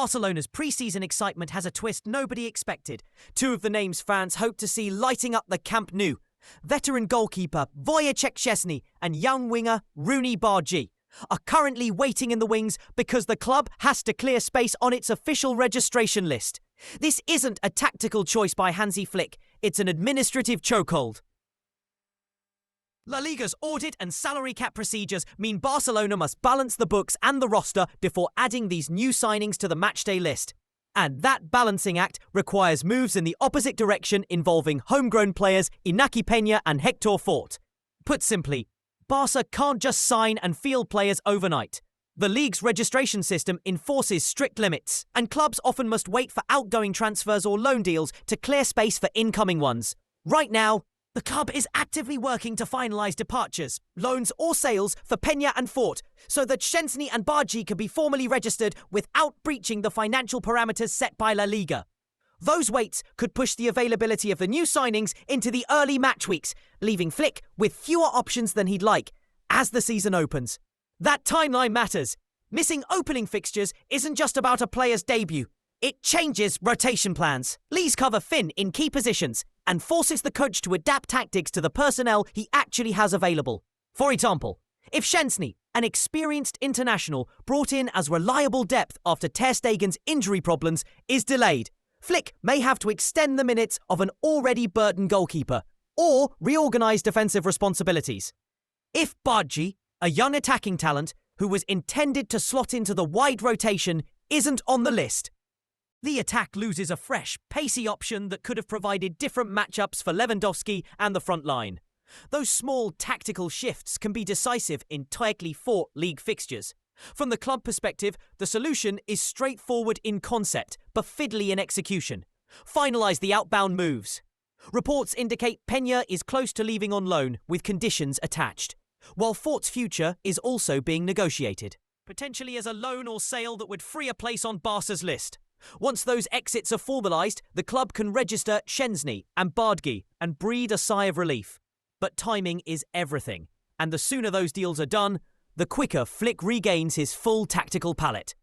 Barcelona's pre-season excitement has a twist nobody expected. Two of the names fans hope to see lighting up the Camp Nou: veteran goalkeeper Wojciech Szczęsny and young winger Szczęsny Bardghji are currently waiting in the wings because the club has to clear space on its official registration list. This isn't a tactical choice by Hansi Flick, it's an administrative chokehold. La Liga's audit and salary cap procedures mean Barcelona must balance the books and the roster before adding these new signings to the matchday list. And that balancing act requires moves in the opposite direction involving homegrown players Iñaki Peña and Hector Fort. Put simply, Barca can't just sign and field players overnight. The league's registration system enforces strict limits, and clubs often must wait for outgoing transfers or loan deals to clear space for incoming ones. Right now, the club is actively working to finalise departures, loans or sales for Peña and Fort so that Szczęsny and Bardghji can be formally registered without breaching the financial parameters set by La Liga. Those waits could push the availability of the new signings into the early match weeks, leaving Flick with fewer options than he'd like as the season opens. That timeline matters. Missing opening fixtures isn't just about a player's debut. It changes rotation plans, leaves cover thin in key positions, and forces the coach to adapt tactics to the personnel he actually has available. For example, if Szczęsny, an experienced international brought in as reliable depth after Ter Stegen's injury problems, is delayed, Flick may have to extend the minutes of an already burdened goalkeeper, or reorganise defensive responsibilities. If Bardghji, a young attacking talent who was intended to slot into the wide rotation, isn't on the list, the attack loses a fresh, pacey option that could have provided different matchups for Lewandowski and the front line. Those small tactical shifts can be decisive in tightly fought league fixtures. From the club perspective, the solution is straightforward in concept, but fiddly in execution. Finalise the outbound moves. Reports indicate Peña is close to leaving on loan, with conditions attached, while Fort's future is also being negotiated, potentially as a loan or sale that would free a place on Barca's list. Once those exits are formalised, the club can register Szczęsny and Bardghji and breathe a sigh of relief. But timing is everything, and the sooner those deals are done, the quicker Flick regains his full tactical palette.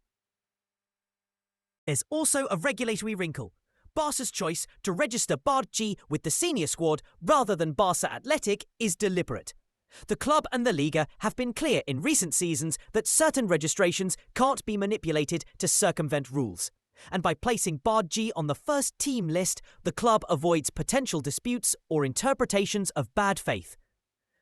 There's also a regulatory wrinkle. Barca's choice to register Bardghji with the senior squad rather than Barça Athletic is deliberate. The club and the Liga have been clear in recent seasons that certain registrations can't be manipulated to circumvent rules. And by placing Bardghji on the first team list, the club avoids potential disputes or interpretations of bad faith.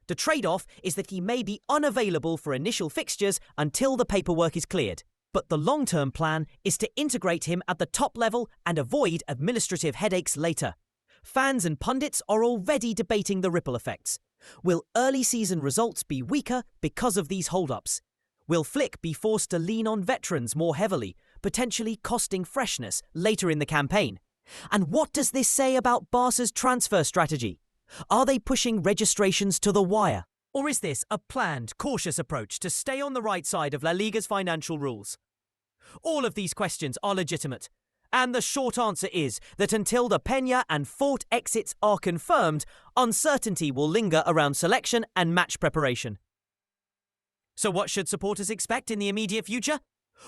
The trade-off is that he may be unavailable for initial fixtures until the paperwork is cleared. But the long-term plan is to integrate him at the top level and avoid administrative headaches later. Fans and pundits are already debating the ripple effects. Will early season results be weaker because of these hold-ups? Will Flick be forced to lean on veterans more heavily, potentially costing freshness later in the campaign? And what does this say about Barca's transfer strategy? Are they pushing registrations to the wire? Or is this a planned, cautious approach to stay on the right side of La Liga's financial rules? All of these questions are legitimate, and the short answer is that until the Peña and Fort exits are confirmed, uncertainty will linger around selection and match preparation. So what should supporters expect in the immediate future?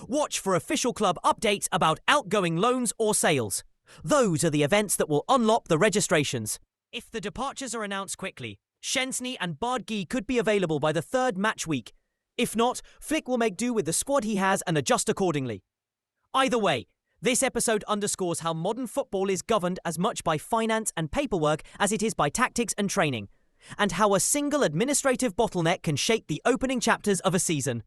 Watch for official club updates about outgoing loans or sales. Those are the events that will unlock the registrations. If the departures are announced quickly, Szczęsny and Bardghji could be available by the third match week. If not, Flick will make do with the squad he has and adjust accordingly. Either way, this episode underscores how modern football is governed as much by finance and paperwork as it is by tactics and training, and how a single administrative bottleneck can shape the opening chapters of a season.